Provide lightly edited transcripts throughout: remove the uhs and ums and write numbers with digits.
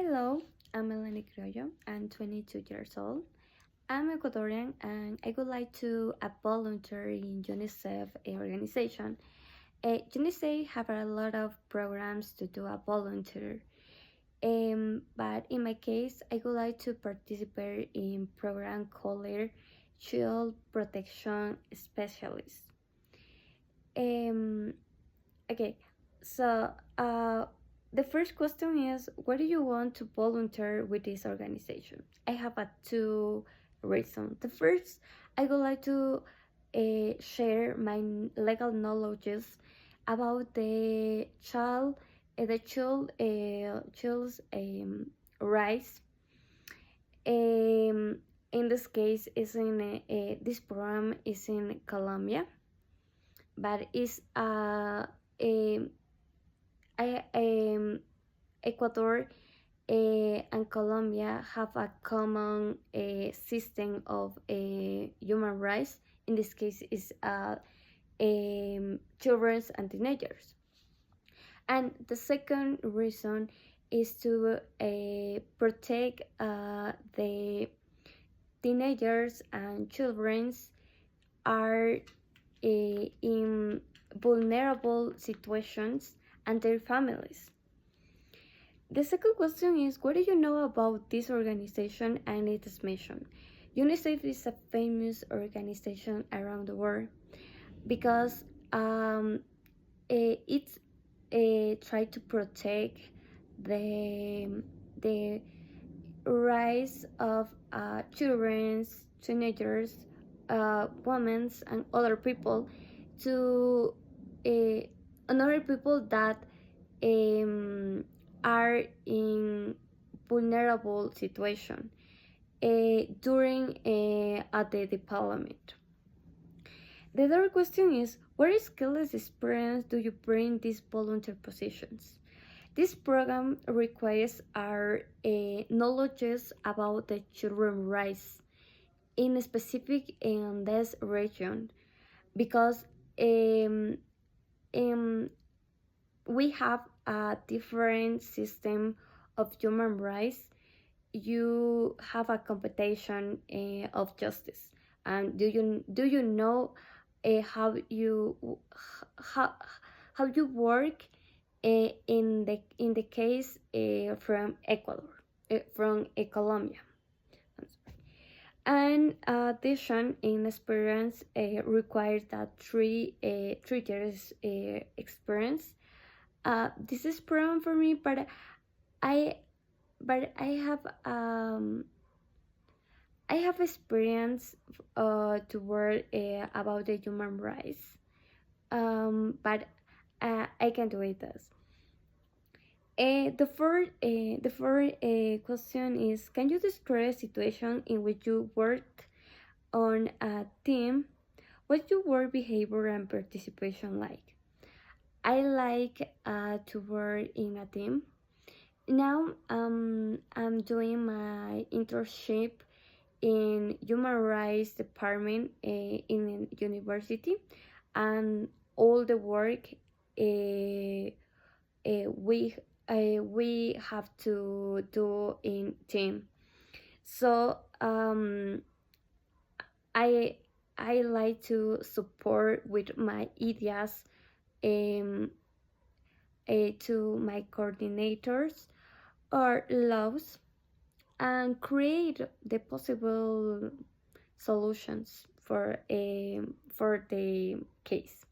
Hello, I'm Eleni Criollo. I'm 22 years old. I'm Ecuadorian and I would like to volunteer in UNICEF organization. UNICEF have a lot of programs to do a volunteer. But in my case, I would like to participate in program called Child Protection Specialist. Um, okay, so the first question is, why do you want to volunteer with this organization? I have two reasons. The first, I would like to share my legal knowledges about child's rights. In this case, is in this program is in Colombia, but is Ecuador and Colombia have a common system of human rights. In this case, is children and teenagers. And the second reason is to protect the teenagers and children are in vulnerable situations and their families. The second question is, what do you know about this organization and its mission? UNICEF is a famous organization around the world because it's try to protect the rights of children, teenagers, women, and other people to other people that are in vulnerable situation during at the development. The third question is, what skills experience do you bring these volunteer positions? This program requires our knowledges about the children's rights in specific in this region because we have a different system of human rights. You have a competition of justice, and do you know how you work in the case from Ecuador, from Colombia? And addition in experience requires that three years experience. This is problem for me, but I have experience to work about the human rights, but I can do it this. The first question is, can you describe a situation in which you work on a team? What's your work behavior and participation like? I like to work in a team. Now I'm doing my internship in human rights department in a university, and all the work we have to do in team. So I like to support with my ideas to my coordinators or laws and create the possible solutions for the case.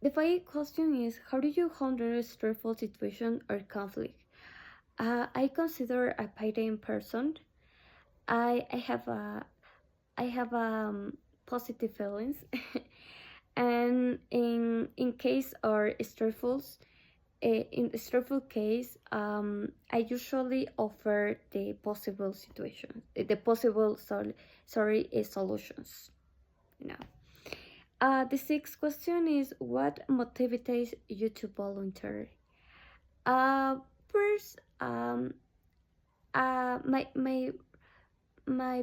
The final question is, how do you handle a stressful situation or conflict? I consider a patient person. I have positive feelings, and in case or stressful in a stressful case, I usually offer the possible situations, the possible solutions. You know. The sixth question is, what motivates you to volunteer? First, my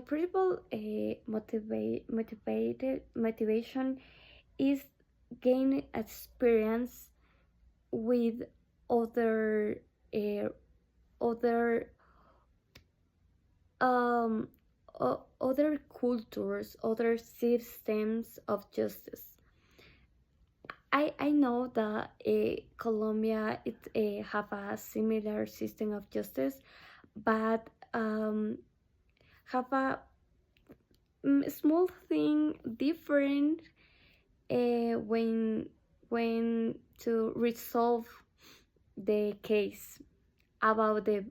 principal motivation is gain experience with other cultures, other systems of justice. I know that Colombia have a similar system of justice, but have a small thing different when to resolve the case about the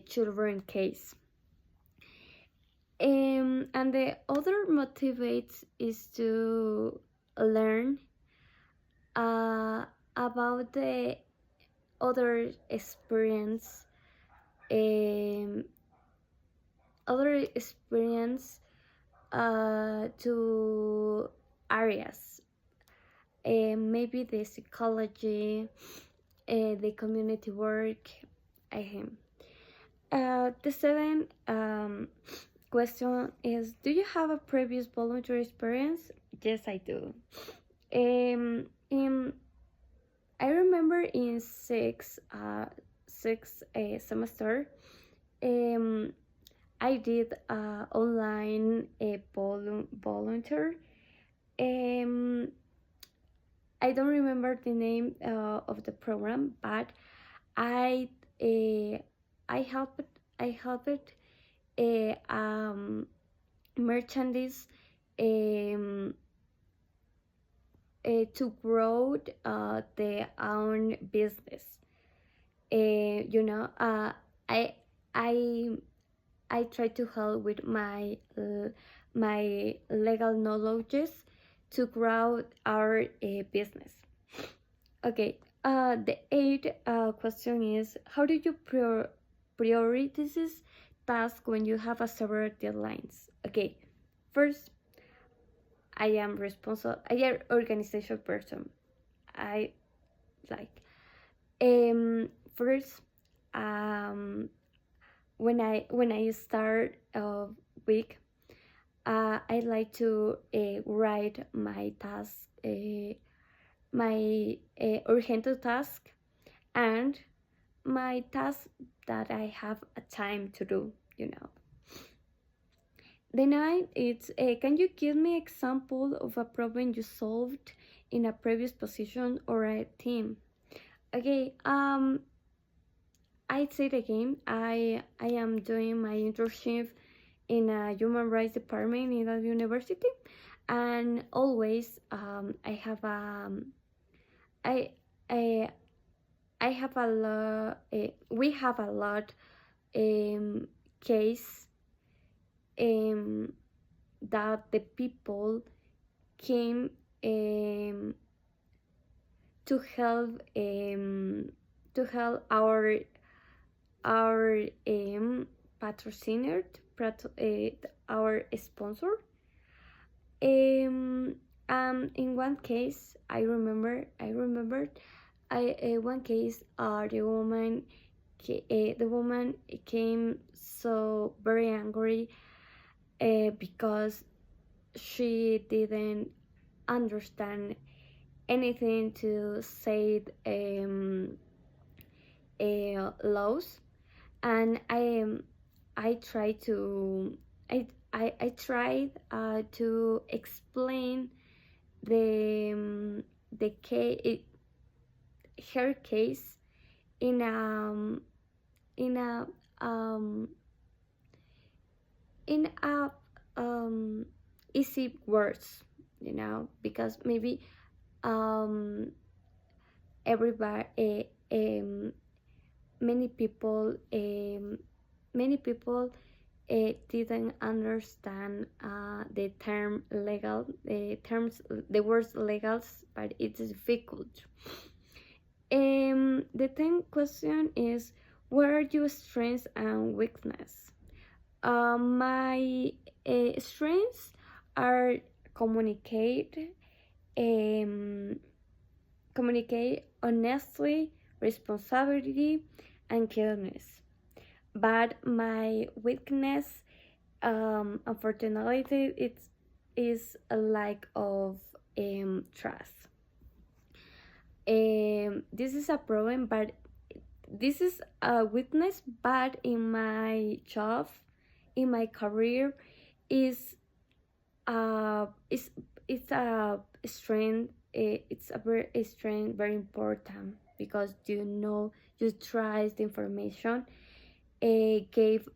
children case. And the other motivates is to learn about the other experience, um, other experience to areas, maybe the psychology, the community work. The seventh question is, do you have a previous voluntary experience? Yes, I do. I remember in sixth semester, I did online volunteer. I don't remember the name of the program, but I helped merchandise to grow their own business. You know, I I I try to help with my legal knowledges to grow our business. Okay. The eighth question is, how do you prioritize tasks when you have a several deadlines? Okay. First, I am responsible. I am organizational person. I like. First, when I start a week, I like to write my task, my urgent task, and my task that I have a time to do. You know. The ninth is, can you give me example of a problem you solved in a previous position or a team? Okay. I say it again. I am doing my internship in a human rights department in a university, and always I have I I I have a lot. We have a lot case that the people came to help our patrocinant, our sponsor. In one case, I remembered. One case, the woman came so very angry because she didn't understand anything to say laws, and I tried to I tried to explain the case, her case in in a um, in a easy words, you know, because maybe everybody many people didn't understand the term legal, the words legals, but it's difficult. The 10th question is, what are your strengths and weakness? My strengths are communicate honestly, responsibility, and kindness. But my weakness, unfortunately, is a lack of trust. This is a problem, but this is a weakness. But in my job, in my career is is it's a strength. It's a very a strength, very important, because you try the information gave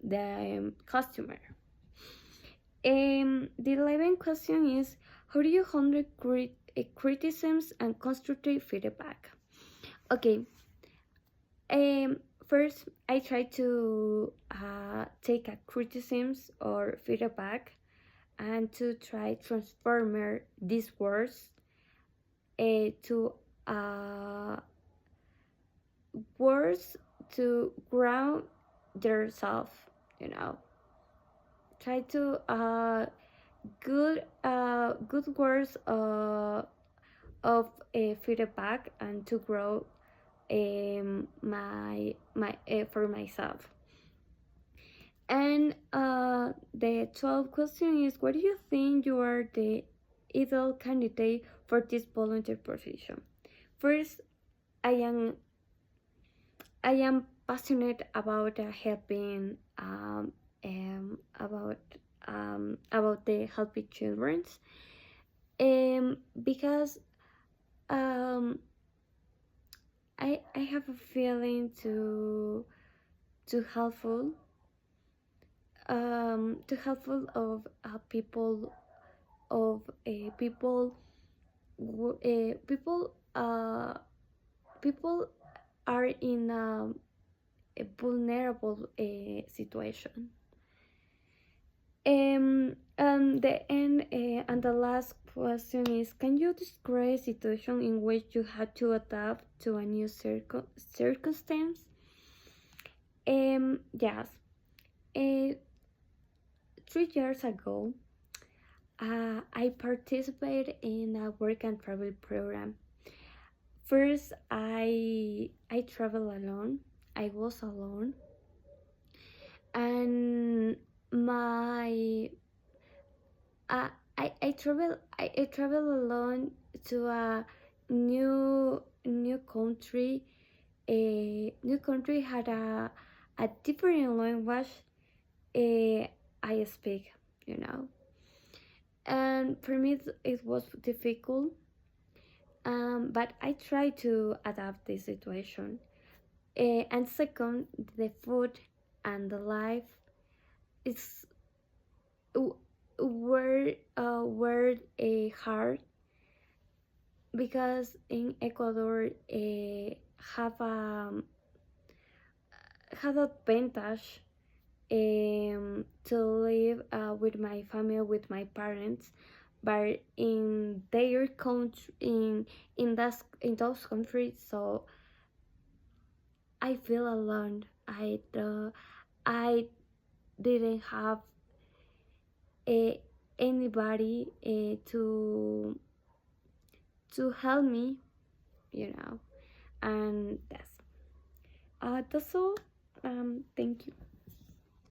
the customer. The 11th question is, how do you handle criticisms and constructive feedback? Okay. First, I try to take a criticisms or feedback and to try transform these words to words to ground themselves. You know, try to good words of feedback and to grow my for myself. And the 12th question is, what do you think you are the ideal candidate for this volunteer position? First, I am passionate about helping about the helping children, because I have a feeling to helpful of people of people people people are in a vulnerable situation. And the last question is, can you describe a situation in which you had to adapt to a new circumstance? Yes. 3 years ago, I participated in a work and travel program. First, I traveled alone. I was alone, and my I travel alone to a new country. A new country had a different language I speak, you know. And for me it was difficult, but I try to adapt the situation. And second, the food and the life is were hard, because in Ecuador have advantage to live with my family, with my parents, but in their country, in those countries, so I feel alone. I didn't have anybody to help me, you know. And that's all. Thank you.